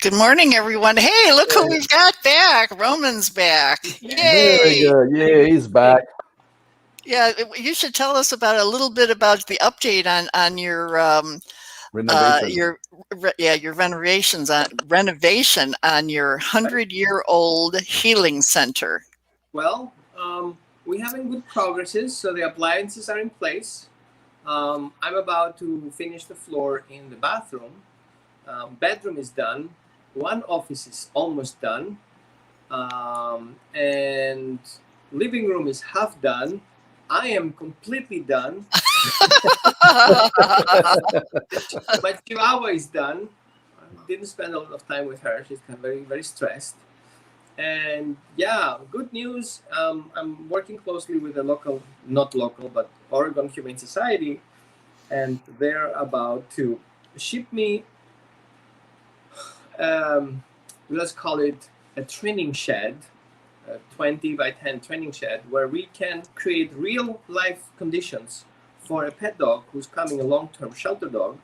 Good morning, everyone. Hey, look who we've got back. Roman's back. Very Yay. good. Yeah, he's back. Yeah, you should tell us about a little bit about the update on Renovation. your renovation on your 100-year-old healing center. Well, we're having good progresses, so the appliances are in place. I'm about to finish the floor in the bathroom. Bedroom is done. One office is almost done. And living room is half done. I am completely done. My chihuahua is done. I didn't spend a lot of time with her. She's very, very stressed. And yeah, good news. I'm working closely with the not local, but Oregon Humane Society, and they're about to ship me, let's call it a training shed, a 20 by 10 training shed, where we can create real life conditions for a pet dog who's coming a long-term shelter dog.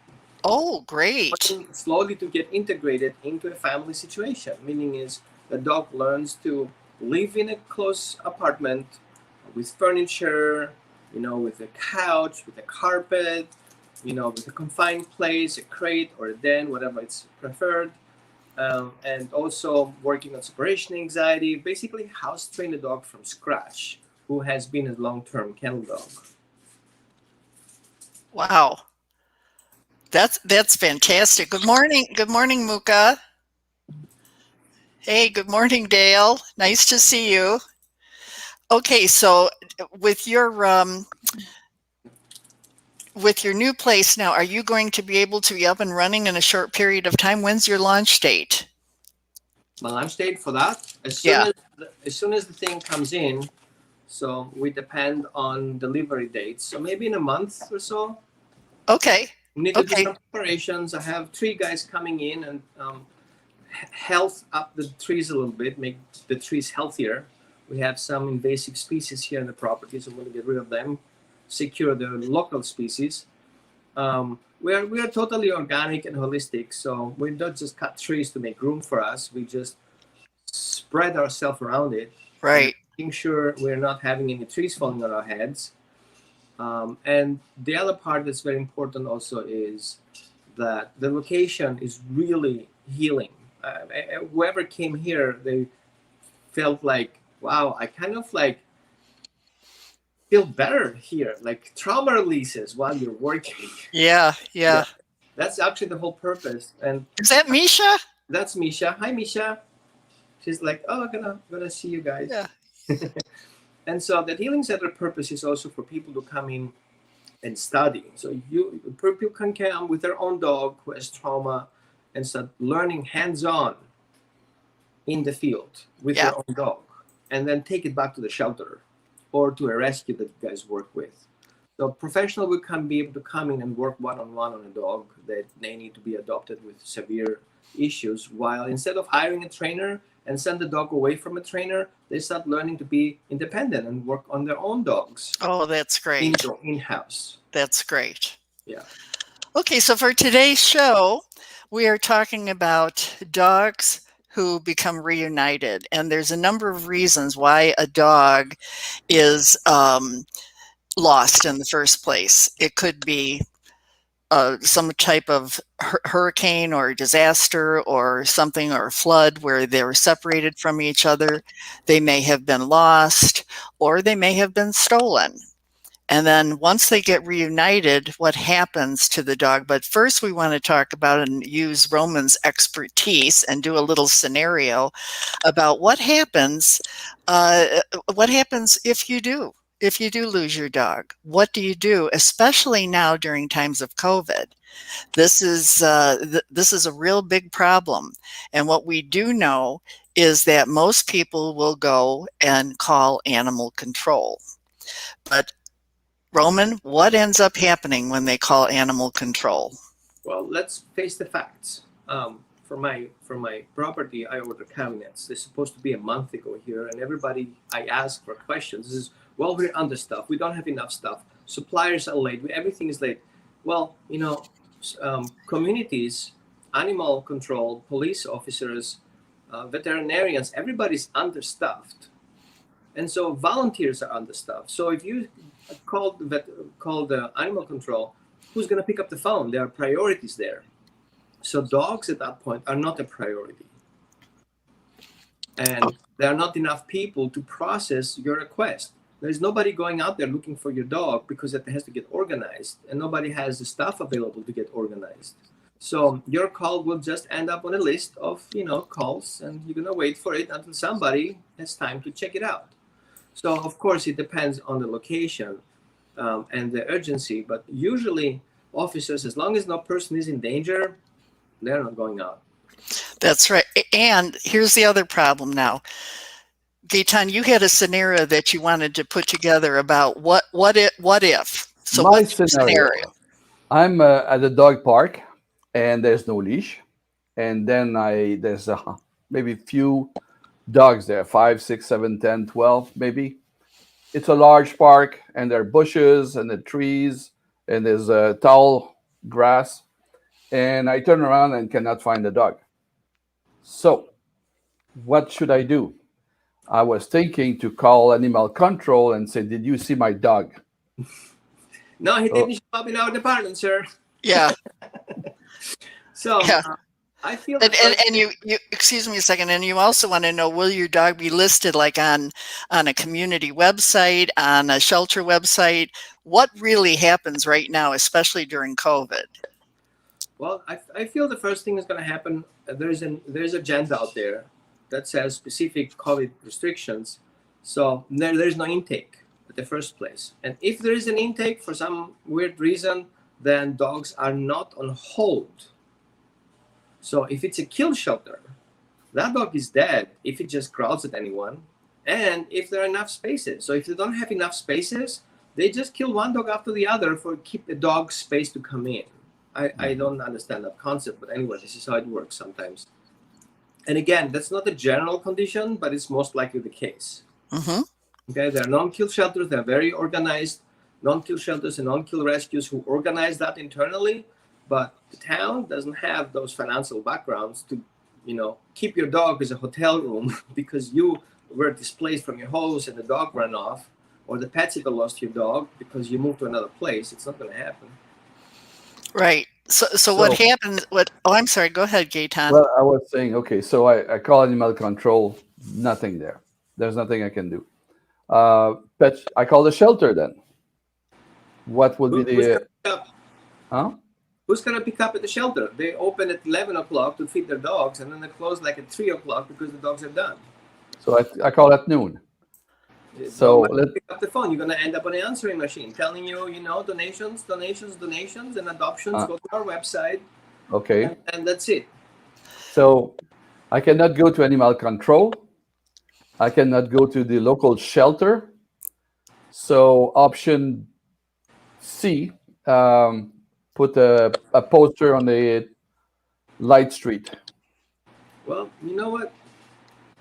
Oh, great. Slowly to get integrated into a family situation, meaning is the dog learns to live in a close apartment with furniture, with a couch, with a carpet, with a confined place, a crate or a den, whatever it's preferred. And also working on separation anxiety, basically house train a dog from scratch who has been a long-term kennel dog. Wow. That's fantastic. Good morning, Muka. Hey, good morning, Dale. Nice to see you. Okay, so with your new place now, are you going to be able to be up and running in a short period of time? When's your launch date? My launch date for that, as soon as the thing comes in. So we depend on delivery dates. So maybe in a month or so. Okay. We need to do some preparations. I have 3 guys coming in and health up the trees a little bit, make the trees healthier. We have some invasive species here in the property, so I'm going to get rid of them, secure the local species. We are totally organic and holistic, so we don't just cut trees to make room for us. We just spread ourselves around it. Right. Making sure we're not having any trees falling on our heads. And the other part that's very important also is that the location is really healing. Whoever came here, they felt like, wow, I kind of like feel better here, like trauma releases while you're working. Yeah. That's actually the whole purpose. And is that Misha? That's Misha. Hi, Misha. She's like, oh, I'm gonna see you guys. Yeah. And so the healing center purpose is also for people to come in and study. So people can come with their own dog who has trauma and start learning hands-on in the field with their own dog, and then take it back to the shelter or to a rescue that you guys work with. So professional will be able to come in and work one-on-one on a dog that they need to be adopted with severe issues, while instead of hiring a trainer and send the dog away from a trainer, they start learning to be independent and work on their own dogs. Oh, that's great. In-house. That's great. Yeah. Okay, so for today's show, we are talking about dogs who become reunited. And there's a number of reasons why a dog is lost in the first place. It could be some type of hurricane or disaster or something, or flood where they were separated from each other. They may have been lost, or they may have been stolen. And then once they get reunited, what happens to the dog? But first we want to talk about and use Roman's expertise and do a little scenario about what happens if you do lose your dog. What do you do, especially now during times of COVID? This is a real big problem. And what we do know is that most people will go and call animal control. But Roman, what ends up happening when they call animal control? Well, let's face the facts. For my property, I ordered cabinets. They're supposed to be a month ago here, and everybody I ask for questions is, well, we're understaffed. We don't have enough stuff. Suppliers are late. Everything is late. Well, communities animal control, police officers, veterinarians, everybody's understaffed. And so volunteers are understaffed. So if you call the animal control, who's going to pick up the phone? There are priorities there. So dogs at that point are not a priority. And there are not enough people to process your request. There's nobody going out there looking for your dog because it has to get organized, and nobody has the staff available to get organized. So your call will just end up on a list of, calls, and you're going to wait for it until somebody has time to check it out. So of course it depends on the location and the urgency, but usually officers, as long as no person is in danger, they're not going out. That's right. And here's the other problem now. Gaetan, you had a scenario that you wanted to put together about what if. So My what's your scenario. I'm at a dog park, and there's no leash, and then there's maybe few dogs there, 5, 6, 7, 10, 12, maybe. It's a large park, and there are bushes and the trees, and there's tall grass, and I turn around and cannot find the dog. So what should I do? I was thinking to call animal control and say, "Did you see my dog?" No, he didn't show up in our department, sir. Yeah. So Yeah. I feel and you excuse me a second, and you also want to know, will your dog be listed like on a community website, on a shelter website? What really happens right now, especially during COVID? Well, I feel the first thing is going to happen. There's a agenda out there that says specific COVID restrictions. So there's no intake at the first place. And if there is an intake for some weird reason, then dogs are not on hold. So if it's a kill shelter, that dog is dead if it just growls at anyone, and if there are enough spaces. So if they don't have enough spaces, they just kill one dog after the other for keep the dog space to come in. I don't understand that concept, but anyway, this is how it works sometimes. And again, that's not a general condition, but it's most likely the case. Mm-hmm. Okay, there are non-kill shelters. They're very organized. Non-kill shelters and non-kill rescues who organize that internally, but the town doesn't have those financial backgrounds to, keep your dog as a hotel room because you were displaced from your house and the dog ran off, or the pet sitter lost your dog because you moved to another place. It's not going to happen. Right. So what happens? I'm sorry. Go ahead, Gaetan. Well, I was saying, okay, so I call animal control, nothing there. There's nothing I can do. I call the shelter then. What would be the... Who's going to pick up at the shelter? They open at 11 o'clock to feed their dogs, and then they close like at 3 o'clock because the dogs are done. So I call at noon. So let's pick up the phone. You're going to end up on an answering machine telling you, donations, and adoptions. Go to our website. Okay. And that's it. So I cannot go to animal control. I cannot go to the local shelter. So option C, put a poster on the light street. Well, you know what?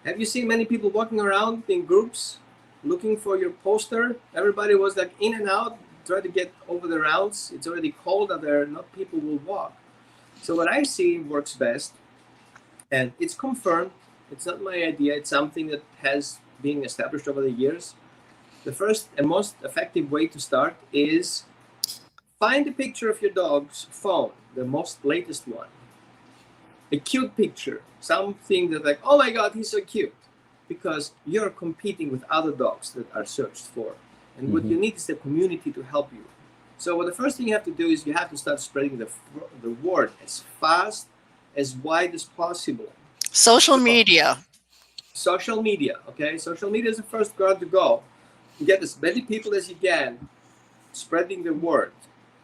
Have you seen many people walking around in groups looking for your poster? Everybody was like in and out, trying to get over the rounds. It's already cold out there. Not people will walk. So what I see works best, and it's confirmed. It's not my idea. It's something that has been established over the years. The first and most effective way to start is find a picture of your dog's phone, the most latest one. A cute picture, something that like, oh my God, he's so cute. Because you're competing with other dogs that are searched for. And what you need is the community to help you. So the first thing you have to do is you have to start spreading the word as fast, as wide as possible. Social media. Social media, okay? Social media is the first ground to go. You get as many people as you can spreading the word.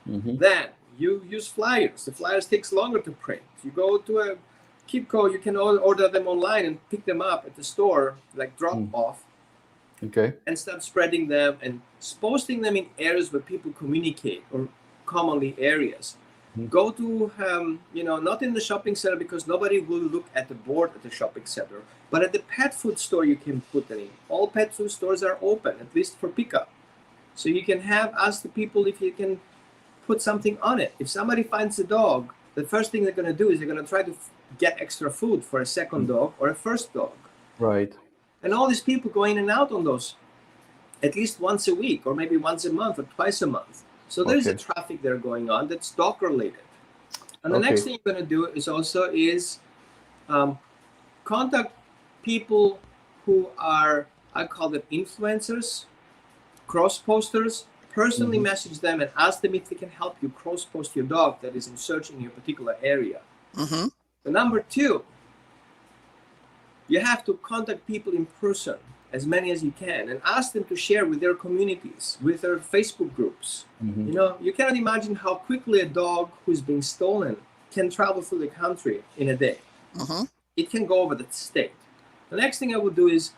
Then you use flyers. The flyers takes longer to print. You go to a Keepco, you can order them online and pick them up at the store, like drop off. Okay. And start spreading them and posting them in areas where people communicate, or commonly areas. Go to, not in the shopping center because nobody will look at the board at the shopping center, but at the pet food store you can put them in. All pet food stores are open, at least for pickup. So you can ask the people if you can put something on it. If somebody finds a dog the first thing they're going to do is they're going to try to get extra food for a second dog or a first dog. Right. And all these people go in and out on those at least once a week, or maybe once a month or twice a month. So there's a traffic there going on that's dog related. And the next thing you're going to do is also contact people who are, I call them influencers, cross posters. Personally message them and ask them if they can help you cross post your dog that is in search in your particular area. The number two, you have to contact people in person, as many as you can, and ask them to share with their communities, with their Facebook groups. You know, you cannot imagine how quickly a dog who's been stolen can travel through the country in a day. It can go over the state. The next thing I would do is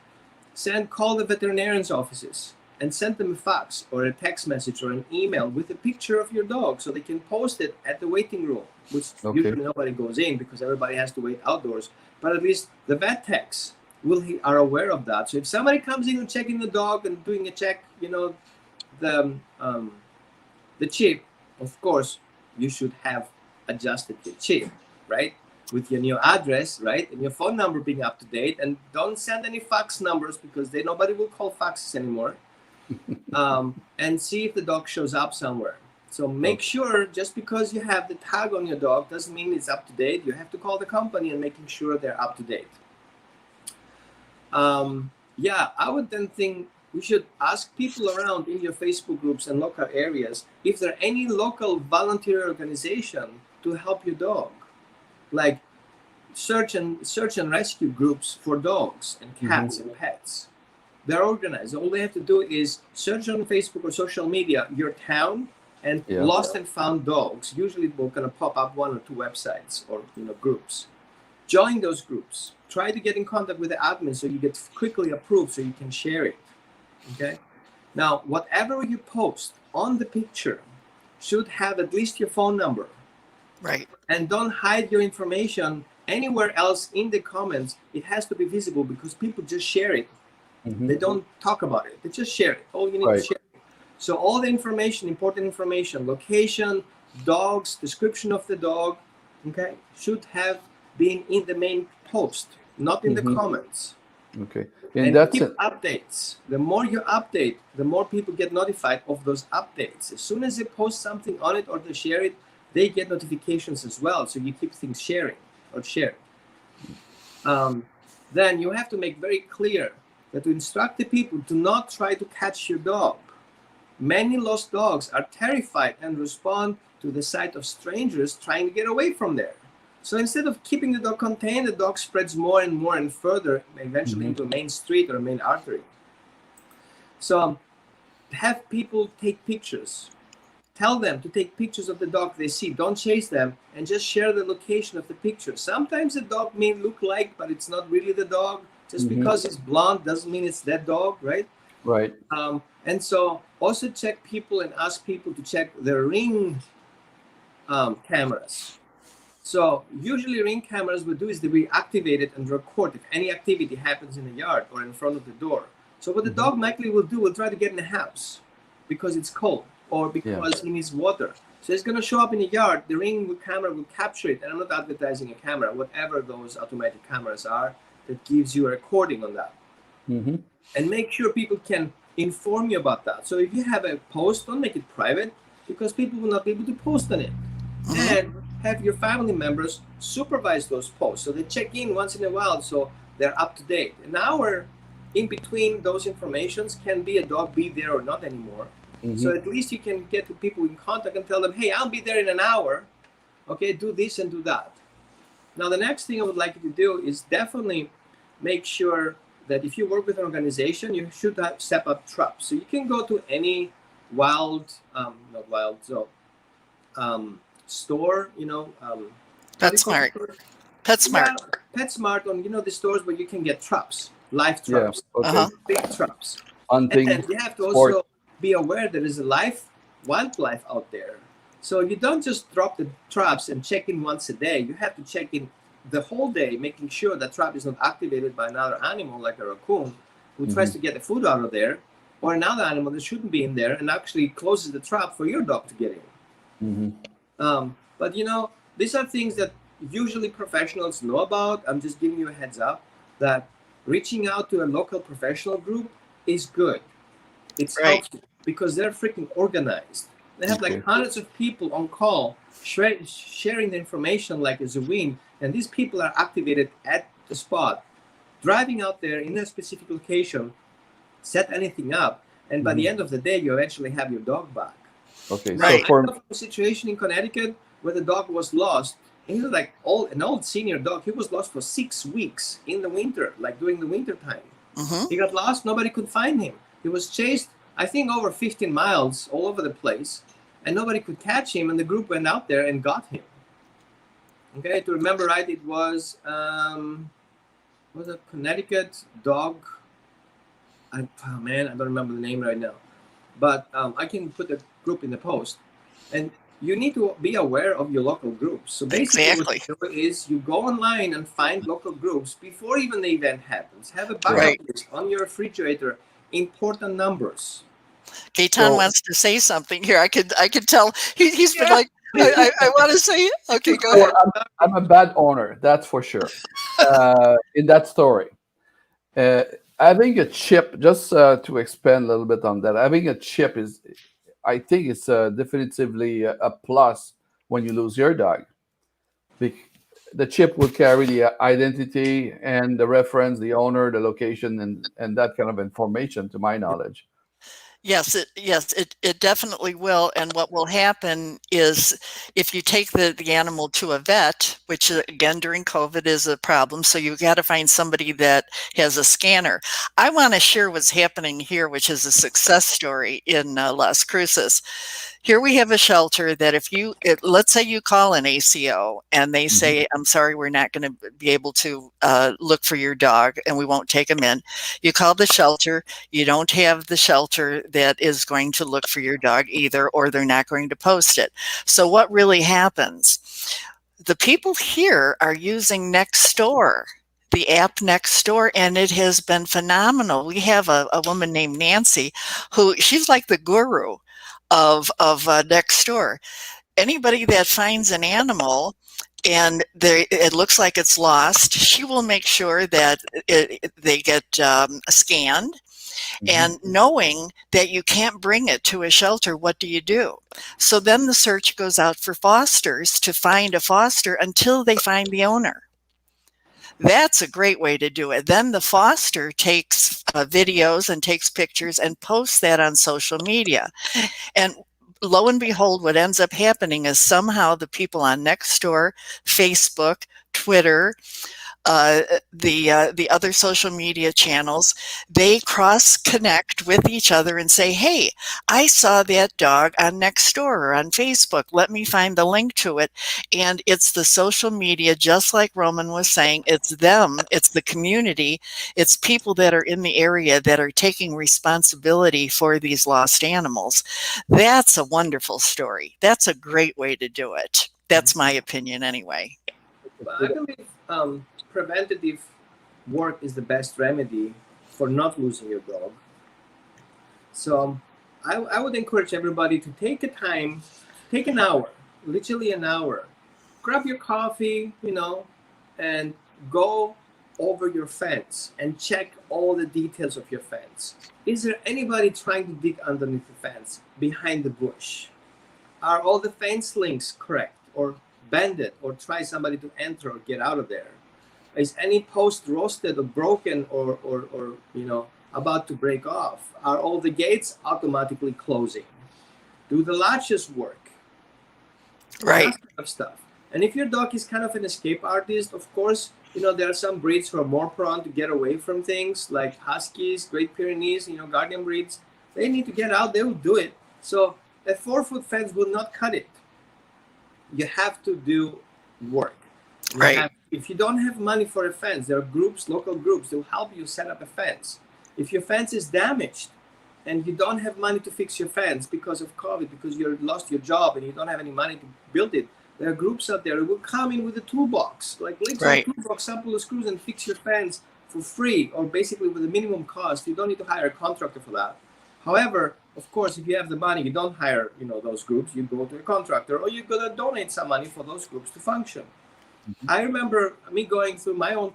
call the veterinarian's offices and send them a fax or a text message or an email with a picture of your dog so they can post it at the waiting room, which usually nobody goes in because everybody has to wait outdoors. But at least the vet techs are aware of that. So if somebody comes in and checking the dog and doing a check, you know, the chip, of course, you should have adjusted the chip, right? With your new address, right? And your phone number being up to date. And don't send any fax numbers because nobody will call faxes anymore. And see if the dog shows up somewhere. So make sure, just because you have the tag on your dog doesn't mean it's up to date. You have to call the company and making sure they're up to date. I would then think we should ask people around in your Facebook groups and local areas if there are any local volunteer organization to help your dog, like search and rescue groups for dogs and cats and pets. They're organized. All they have to do is search on Facebook or social media your town and lost and found dogs. Usually we're going to pop up one or two websites or groups. Join those groups. Try to get in contact with the admin so you get quickly approved so you can share it. Okay. Now, whatever you post on the picture should have at least your phone number. Right. And don't hide your information anywhere else in the comments. It has to be visible because people just share it. They don't talk about it. They just share it. All you need to share it. So all the information, important information, location, dogs, description of the dog, okay, should have been in the main post, not in the comments. Okay. And keep updates. The more you update, the more people get notified of those updates. As soon as they post something on it or they share it, they get notifications as well. So you keep things shared. Then you have to make very clear that to instruct the people to not try to catch your dog. Many lost dogs are terrified and respond to the sight of strangers trying to get away from there. So instead of keeping the dog contained, the dog spreads more and more and further, eventually into a main street or a main artery. So have people take pictures. Tell them to take pictures of the dog they see. Don't chase them and just share the location of the picture. Sometimes the dog may look like, but it's not really the dog. Just because it's blonde doesn't mean it's that dog, right? Right. And so also check people and ask people to check their Ring cameras. So usually Ring cameras would do is they reactivate it and record if any activity happens in the yard or in front of the door. So what the dog likely will do, will try to get in the house because it's cold or because he needs water. So it's going to show up in the yard. The Ring camera will capture it. And I'm not advertising a camera, whatever those automatic cameras are, that gives you a recording on that. And make sure people can inform you about that. So if you have a post, don't make it private because people will not be able to post on it. And have your family members supervise those posts. So they check in once in a while so they're up to date. An hour in between those informations can be a dog be there or not anymore. So at least you can get the people in contact and tell them, hey, I'll be there in an hour. Okay, do this and do that. Now, the next thing I would like you to do is definitely make sure that if you work with an organization, you should have set up traps. So you can go to any store, PetSmart. PetSmart. PetSmart on, the stores where you can get traps, live traps, big traps. Hunting, and you have to also be aware there is a live wildlife out there. So you don't just drop the traps and check in once a day. You have to check in the whole day, making sure that trap is not activated by another animal like a raccoon who tries to get the food out of there, or another animal that shouldn't be in there and actually closes the trap for your dog to get in. But these are things that usually professionals know about. I'm just giving you a heads up that reaching out to a local professional group is good. It's Right. helpful because they're freaking organized. They have like Okay. hundreds of people on call sharing the information like a Zwin, and these people are activated at the spot, driving out there in a specific location, set anything up, and by the end of the day, you eventually have your dog back. Okay. Now, So Right. I for know of a situation in Connecticut where the dog was lost. And he was like an old senior dog. He was lost for 6 weeks in the winter, like during the winter time. Hmm. He got lost. Nobody could find him. He was chased, I think, over 15 miles all over the place, and nobody could catch him. And the group went out there and got him. Okay, to remember right, it was a Connecticut dog. I don't remember the name right now, but I can put the group in the post. And you need to be aware of your local groups. So basically, Exactly. what you do is you go online and find local groups before even the event happens. Have a backup Right. list on your refrigerator, important numbers. Gaetan so wants to say something here. I could tell he's been Yeah. like, I want to say it. Okay, go so ahead. I'm a bad owner, that's for sure. In that story, uh, having a chip, just to expand a little bit on that, having a chip is, I think, it's definitively a plus when you lose your dog. Bec- The chip will carry the identity and the reference, the owner, the location, and that kind of information, to my knowledge. Yes, it definitely will. And what will happen is if you take the animal to a vet, which again during COVID is a problem, so you got to find somebody that has a scanner. I want to share what's happening here, which is a success story in Las Cruces. Here we have a shelter that let's say you call an ACO and they Mhm. say, I'm sorry, we're not going to be able to look for your dog and we won't take him in. You call the shelter, you don't have the shelter that is going to look for your dog either, or they're not going to post it. So what really happens? The people here are using Nextdoor, the app Nextdoor, and it has been phenomenal. We have a woman named Nancy who she's like the guru of Nextdoor. Anybody that finds an animal and it looks like it's lost, she will make sure that they get scanned. Mhm. And knowing that you can't bring it to a shelter, what do you do? So then the search goes out for fosters to find a foster until they find the owner. That's a great way to do it. Then the foster takes videos and takes pictures and posts that on social media. And lo and behold, what ends up happening is somehow the people on Nextdoor, Facebook, Twitter, the other social media channels, they cross connect with each other and say, "Hey, I saw that dog on Nextdoor or on Facebook. Let me find the link to it." And it's the social media, just like Roman was saying. It's them. It's the community. It's people that are in the area that are taking responsibility for these lost animals. That's a wonderful story. That's a great way to do it. That's my opinion, anyway. But I believe preventative work is the best remedy for not losing your dog. So I would encourage everybody to take a time, take an hour, literally an hour, grab your coffee, and go over your fence and check all the details of your fence. Is there anybody trying to dig underneath the fence, behind the bush? Are all the fence links correct or bended, or try somebody to enter or get out of there? Is any post roasted or broken or about to break off? Are all the gates automatically closing? Do the latches work? Right. That kind of stuff. And if your dog is kind of an escape artist, of course, there are some breeds who are more prone to get away from things, like Huskies, Great Pyrenees, guardian breeds. They need to get out, they will do it. So a 4-foot fence will not cut it. You have to do work. Right. If you don't have money for a fence, there are groups, local groups, that will help you set up a fence. If your fence is damaged and you don't have money to fix your fence because of COVID, because you lost your job and you don't have any money to build it, there are groups out there who will come in with a toolbox, like literally Right. toolbox, sample of screws, and fix your fence for free, or basically with a minimum cost. You don't need to hire a contractor for that. However, Of course, if you have the money, you don't hire, those groups. You go to a contractor, or you're gonna donate some money for those groups to function. Mhm. I remember me going through my own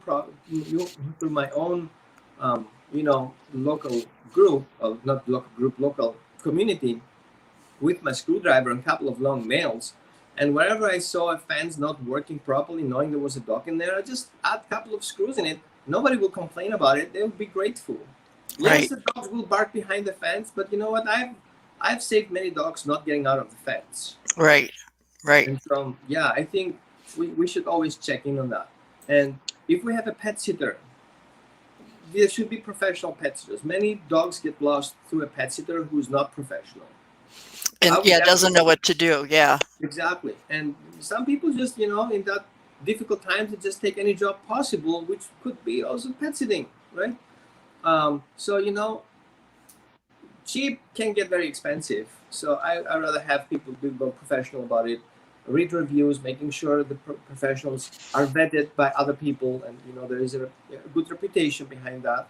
local group, not local group, local community, with my screwdriver and a couple of long nails. And wherever I saw a fence not working properly, knowing there was a dog in there, I just add a couple of screws in it. Nobody will complain about it. They will be grateful. Yes, Right. the dogs will bark behind the fence, but you know what? I've saved many dogs not getting out of the fence. Right. Right. And so, yeah, I think we should always check in on that. And if we have a pet sitter, there should be professional pet sitters. Many dogs get lost through a pet sitter who's not professional. And yeah, doesn't know what to do. Yeah. Exactly. And some people just, in that difficult times, they just take any job possible, which could be also pet sitting, right? So, cheap can get very expensive. So I rather have people go professional about it, read reviews, making sure the professionals are vetted by other people, and there is a good reputation behind that.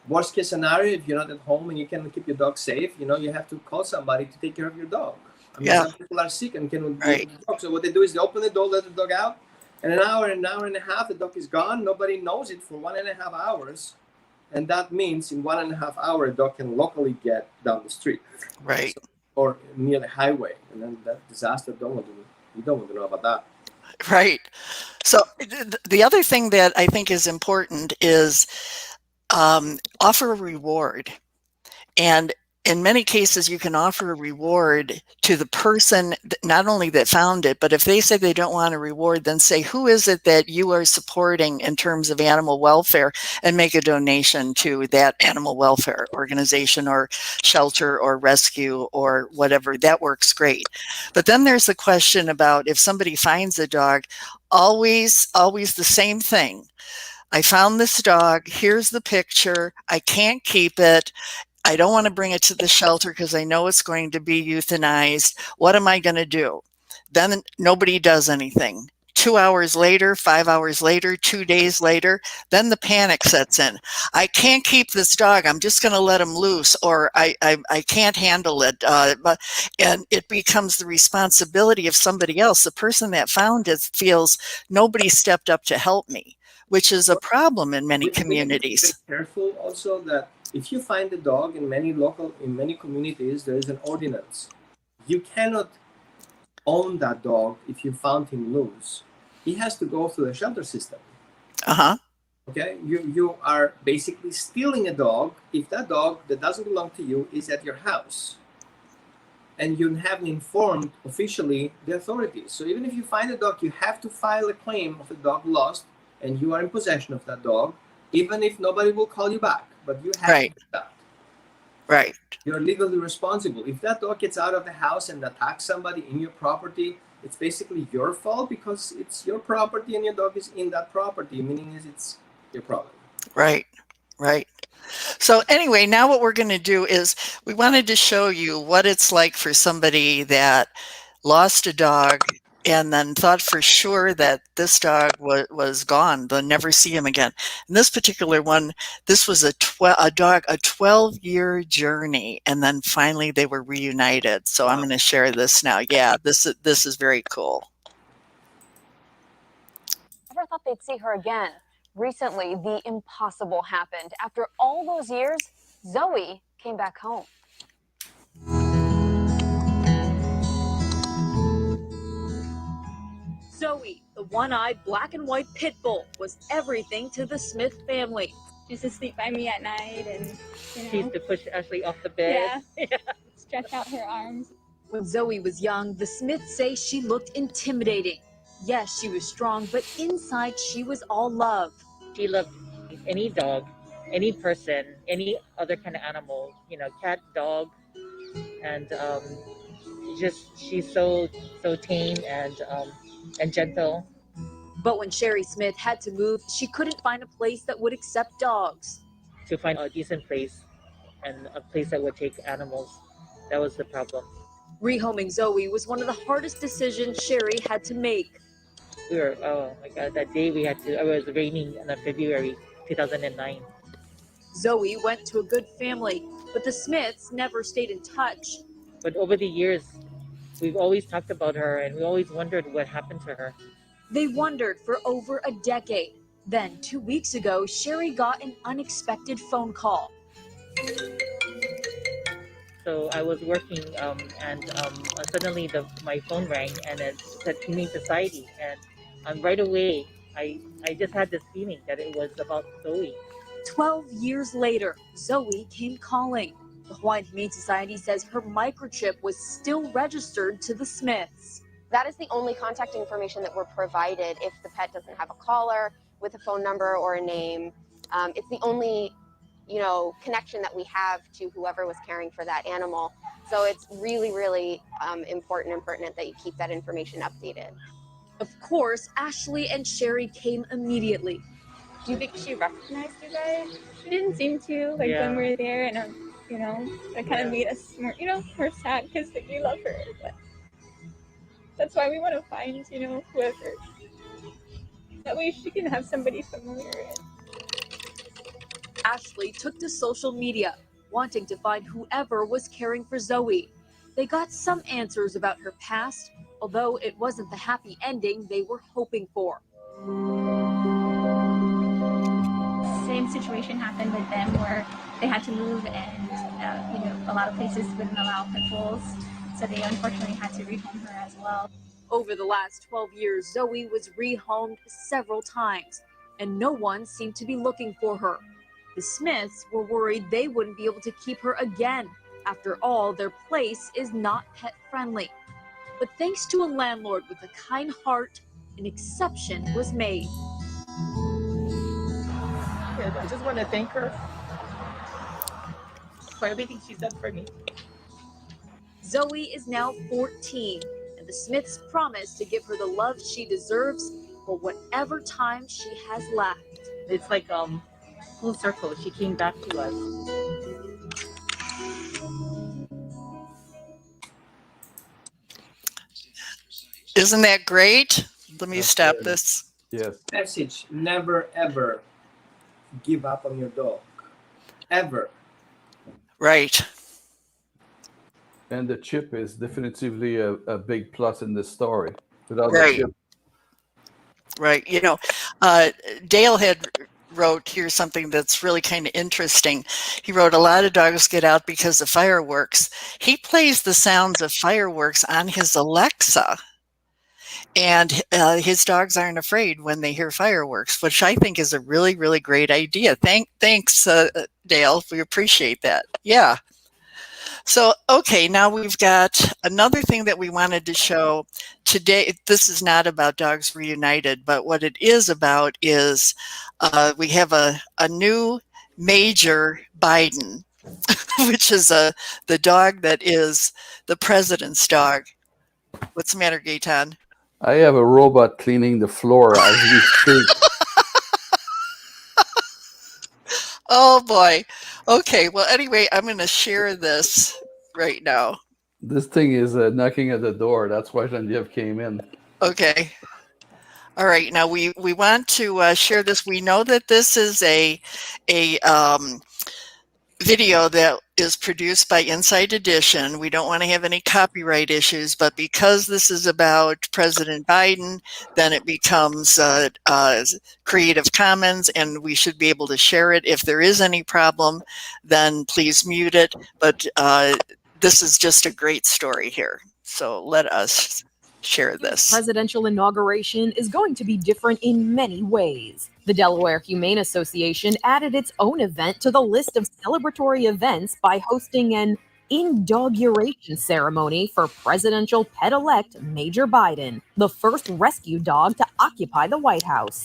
Worst case scenario, if you're not at home and you can keep your dog safe, you have to call somebody to take care of your dog. I mean, Yeah. some people are sick and cannot be Right. with the dog. So what they do is they open the door, let the dog out, and an hour and a half, the dog is gone. Nobody knows it for 1.5 hours. And that means in 1.5 hours, a dog can locally get down the street. Right. Or near the highway. And then that disaster, you don't want to know about that. Right. So the other thing that I think is important is offer a reward. And in many cases, you can offer a reward to the person, not only that found it, but if they say they don't want a reward, then say, who is it that you are supporting in terms of animal welfare, and make a donation to that animal welfare organization or shelter or rescue or whatever. That works great. But then there's the question about if somebody finds a dog, always the same thing. I found this dog. Here's the picture. I can't keep it. I don't want to bring it to the shelter because I know it's going to be euthanized. What am I going to do? Then nobody does anything. 2 hours later, 5 hours later, 2 days later, then the panic sets in. I can't keep this dog. I'm just going to let him loose, or I can't handle it. And it becomes the responsibility of somebody else. The person that found it feels nobody stepped up to help me, which is a problem in many communities. We need to be careful also that if you find a dog in many communities, there is an ordinance. You cannot own that dog if you found him loose. He has to go through the shelter system. Okay, you are basically stealing a dog if that dog that doesn't belong to you is at your house, and you haven't informed officially the authorities. So even if you find a dog, you have to file a claim of a dog lost, and you are in possession of that dog, even if nobody will call you back. But you have to do that. Right. You're legally responsible. If that dog gets out of the house and attacks somebody in your property, it's basically your fault because it's your property and your dog is in that property, meaning it's your problem. Right. So anyway, now what we're going to do is we wanted to show you what it's like for somebody that lost a dog and then thought for sure that this dog was gone. They'll never see him again. And this particular one, this was a 12-year journey, and then finally they were reunited. So I'm going to share this now. Yeah, this is very cool. Never thought they'd see her again. Recently, the impossible happened. After all those years, Zoe came back home. Zoe, the one-eyed black and white pit bull, was everything to the Smith family. She used to sleep by me at night, and she used to push Ashley off the bed. Yeah. Stretch out her arms. When Zoe was young, the Smiths say she looked intimidating. Yes, she was strong, but inside she was all love. She loved any dog, any person, any other kind of animal, cat, dog, and she's so tame and gentle. But when Sherry Smith had to move, she couldn't find a place that would accept dogs. To find a decent place and a place that would take animals, that was the problem. Rehoming Zoe was one of the hardest decisions Sherry had to make. Oh my God, that day it was raining in February 2009. Zoe went to a good family, But the Smiths never stayed in touch. But over the years, we've always talked about her, and we always wondered what happened to her. They wondered for over a decade. Then, 2 weeks ago, Sherry got an unexpected phone call. So I was working, and suddenly my phone rang, and it said Humane Society, and right away I just had this feeling that it was about Zoe. 12 years later, Zoe came calling. The Hawaiian Humane Society says her microchip was still registered to the Smiths. That is the only contact information that we're provided if the pet doesn't have a collar with a phone number or a name. It's the only, connection that we have to whoever was caring for that animal. So it's really, really important and pertinent that you keep that information updated. Of course, Ashley and Sherry came immediately. Do you think she recognized you guys? She didn't seem to, when we were there, and it kind of made us more, more sad because we love her. But that's why we want to find, whoever. That way she can have somebody familiar. Ashley took to social media, wanting to find whoever was caring for Zoe. They got some answers about her past, although it wasn't the happy ending they were hoping for. Same situation happened with them where they had to move, and a lot of places wouldn't allow pit bulls, so they unfortunately had to rehome her as well. Over the last 12 years, Zoe was rehomed several times, and no one seemed to be looking for her. The Smiths were worried they wouldn't be able to keep her again. After all, their place is not pet friendly. But thanks to a landlord with a kind heart, an exception was made. I just want to thank her for everything she's done for me. Zoe is now 14, and the Smiths promise to give her the love she deserves for whatever time she has left. It's like full circle. She came back to us. Isn't that great? Let me That's stop great. this. Yes. Message: never ever give up on your dog, ever. Right. And the chip is definitively a big plus in this story. Without Right. the chip, Right. Dale had wrote here something that's really kind of interesting. He wrote, a lot of dogs get out because of fireworks. He plays the sounds of fireworks on his Alexa, and his dogs aren't afraid when they hear fireworks, which I think is a really, really great idea. Thanks, Dale. We appreciate that. Yeah. So, okay, now we've got another thing that we wanted to show today. This is not about Dogs Reunited, but what it is about is we have a new Major Biden, which is the dog that is the president's dog. What's the matter, Gaetan? I have a robot cleaning the floor as we speak. Oh, boy. Okay, well, anyway, I'm going to share this right now. This thing is knocking at the door. That's why Genevieve came in. Okay. All right. Now we want to share this. We know that this is a video that is produced by Inside Edition. We don't want to have any copyright issues, but because this is about President Biden, then it becomes Creative Commons, and we should be able to share it. If there is any problem, then please mute it. But this is just a great story here. So let us share this. Presidential inauguration is going to be different in many ways. The Delaware Humane Association added its own event to the list of celebratory events by hosting an inauguration ceremony for presidential pet-elect Major Biden, the first rescue dog to occupy the White House.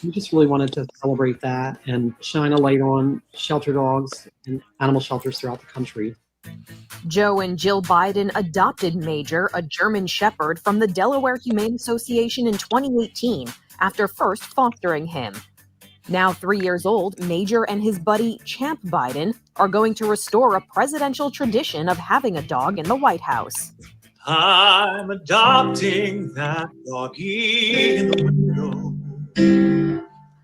We just really wanted to celebrate that and shine a light on shelter dogs and animal shelters throughout the country. Joe and Jill Biden adopted Major, a German Shepherd, from the Delaware Humane Association in 2018 after first fostering him. Now 3 years old, Major and his buddy Champ Biden are going to restore a presidential tradition of having a dog in the White House. I'm adopting that doggy in the window.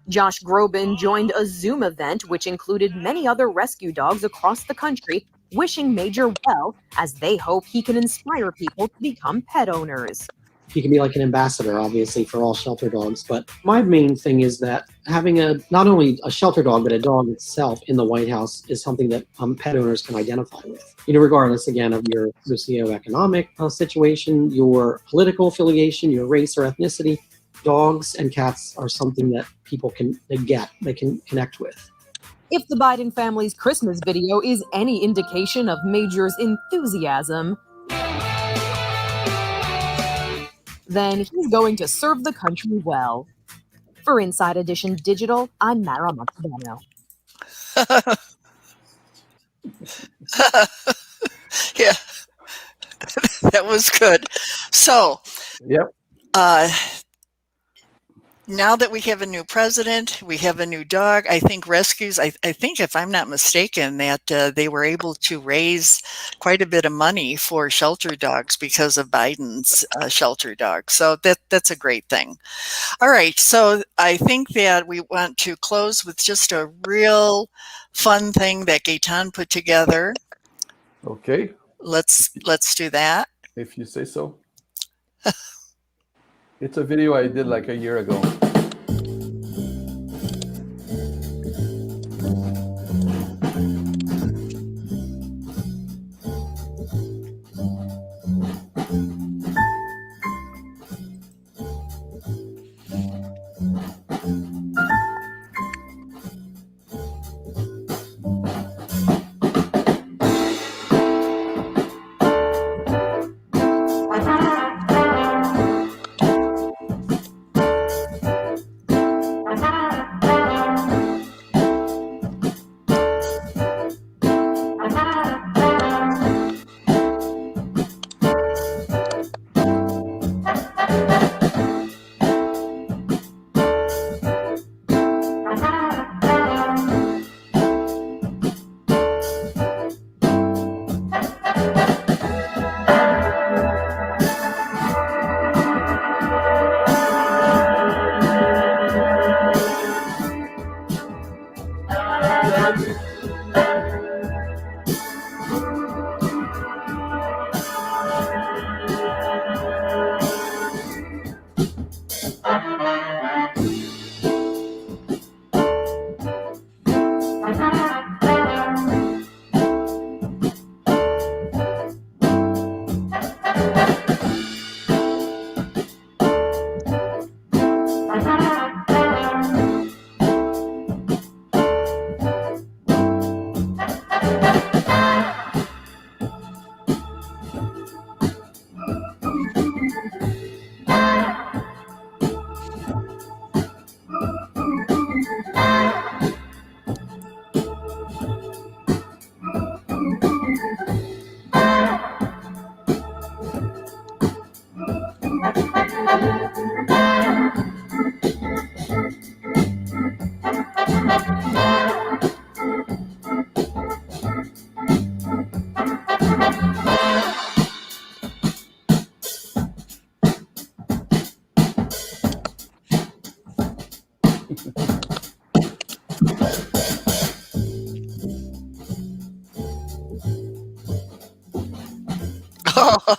Josh Groban joined a Zoom event which included many other rescue dogs across the country, wishing Major well as they hope he can inspire people to become pet owners. He can be like an ambassador, obviously, for all shelter dogs. But my main thing is that having not only a shelter dog, but a dog itself in the White House is something that pet owners can identify with. Regardless, again, of your socioeconomic situation, your political affiliation, your race or ethnicity, dogs and cats are something that people can connect with. If the Biden family's Christmas video is any indication of Major's enthusiasm, then he's going to serve the country well. For Inside Edition Digital, I'm Mara Montalbano. Yeah, that was good. So, yep. Now that we have a new president, we have a new dog, I think rescues, I think if I'm not mistaken, that they were able to raise quite a bit of money for shelter dogs because of Biden's shelter dog. So that's a great thing. All right, so I think that we want to close with just a real fun thing that Gaetan put together. Okay. Let's do that. If you say so. It's a video I did like a year ago.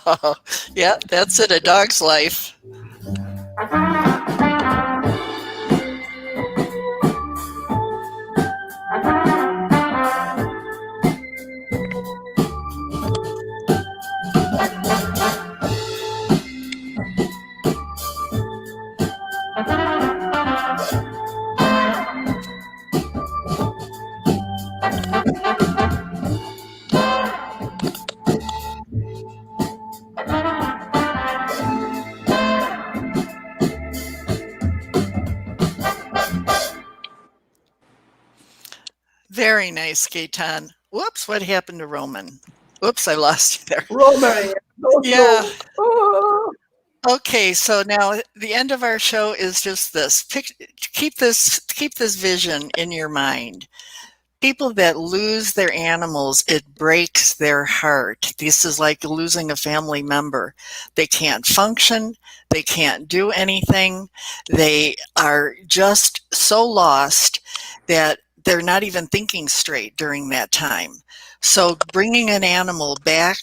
Oh, yeah, that's it, a dog's life. Very nice, Gaetan. Whoops, what happened to Roman? Whoops, I lost you there. Roman! Yeah. Oh. Okay, so now the end of our show is just this. Keep this vision in your mind. people that lose their animals, it breaks their heart. This is like losing a family member. They can't function. They can't do anything. They are just so lost that they're not even thinking straight during that time. So bringing an animal back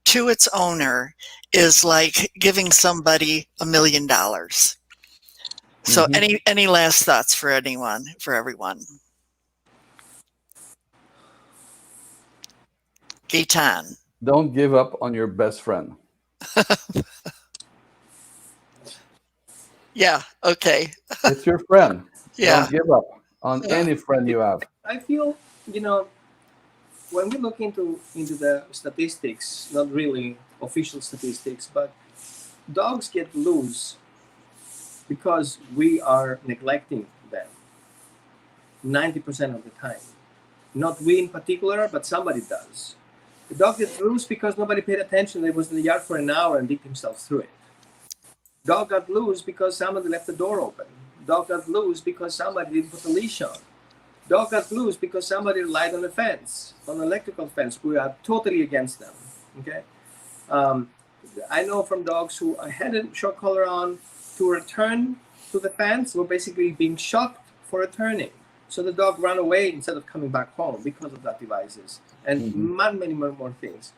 to its owner is like giving somebody $1 million. So any last thoughts for everyone? Gaetan. Don't give up on your best friend. Yeah, okay. It's your friend. Yeah. Don't give up on any friend you have. I feel, when we look into the statistics, not really official statistics, but dogs get loose because we are neglecting them 90% of the time. Not we in particular, but somebody does. The dog gets loose because nobody paid attention. They was in the yard for an hour and dipped himself through it. Dog got loose because somebody left the door open. Dog got loose because somebody didn't put the leash on. Dog got loose because somebody relied on the fence, on the electrical fence. We are totally against them. Okay, I know from dogs who had a shock collar on to return to the fence were basically being shocked for returning. So the dog ran away instead of coming back home because of that devices and many more things.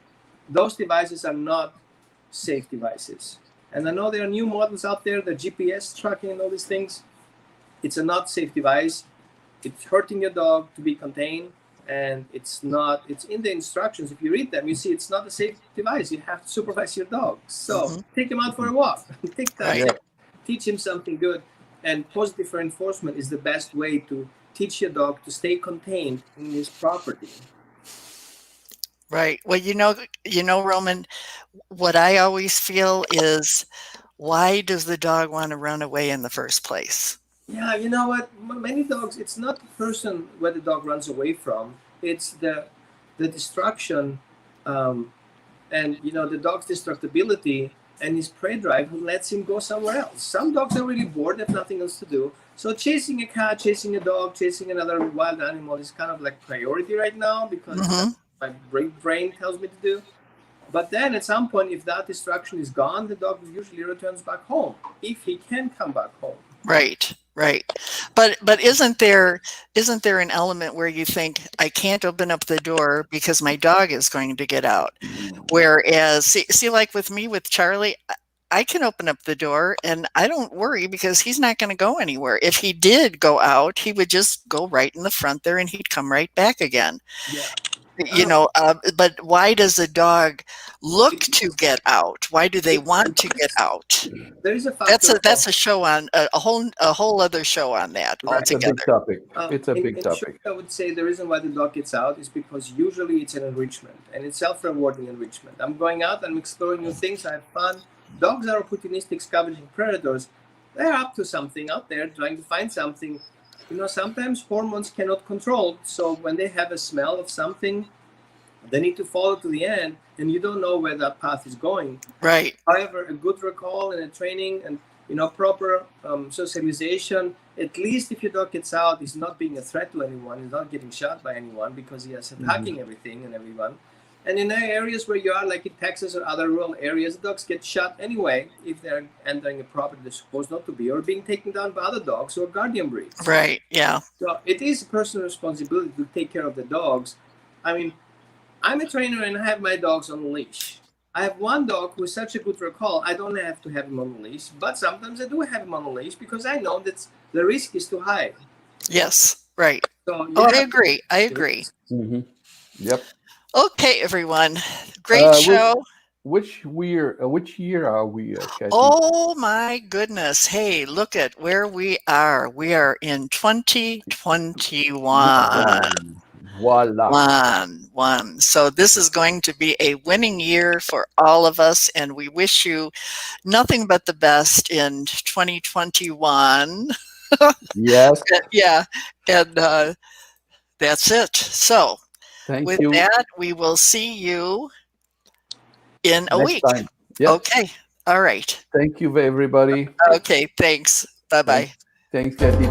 Those devices are not safe devices. And I know there are new models out there, the GPS tracking and all these things. It's a not safe device. It's hurting your dog to be contained, and it's in the instructions. If you read them, you see it's not a safe device. You have to supervise your dog. So take him out for a walk. Take time. Teach him something good. And positive reinforcement is the best way to teach your dog to stay contained in his property. Right. Well, Roman, what I always feel is, why does the dog want to run away in the first place? Yeah, you know what? Many dogs, it's not the person where the dog runs away from. It's the destruction and, the dog's destructibility and his prey drive who lets him go somewhere else. Some dogs are really bored, they have nothing else to do. So chasing a cat, chasing a dog, chasing another wild animal is kind of like priority right now because that's what my brain tells me to do. But then at some point, if that distraction is gone, the dog usually returns back home, if he can come back home. Right. But isn't there an element where you think, I can't open up the door because my dog is going to get out? Whereas, see, like with me, with Charlie, I can open up the door and I don't worry because he's not going to go anywhere. If he did go out, he would just go right in the front there and he'd come right back again. Yeah. But why does a dog look to get out? Why do they want to get out? There is a factor. That's a show on a whole other show on that altogether. It's a big topic. It's a big topic. I would say the reason why the dog gets out is because usually it's an enrichment and it's self-rewarding enrichment. I'm going out, I'm exploring new things, I have fun. Dogs are opportunistic scavenging predators. They're up to something out there, trying to find something. Sometimes hormones cannot control. So when they have a smell of something, they need to follow to the end, and you don't know where that path is going. Right. However, a good recall and a training and proper socialization, at least if your dog gets out, he's not being a threat to anyone, he's not getting shot by anyone because he is attacking everything and everyone. And in areas where you are, like in Texas or other rural areas, dogs get shot anyway if they're entering a property they're supposed not to be, or being taken down by other dogs or guardian breeds. Right, yeah. So it is a personal responsibility to take care of the dogs. I mean, I'm a trainer and I have my dogs on a leash. I have one dog who is such a good recall, I don't have to have him on a leash, but sometimes I do have him on a leash because I know that the risk is too high. Yes, right. So, I agree. Yep. Okay, everyone. Great show. Which year are we, Kathy? Oh my goodness. Hey, look at where we are. We are in 2021. Voila. One. So this is going to be a winning year for all of us, and we wish you nothing but the best in 2021. Yes. Yeah. And that's it. So Thank with you. that, we will see you in a Next week. time. Yep. Okay. All right. Thank you, everybody. Okay. Thanks. Bye-bye. Thanks, Kathy.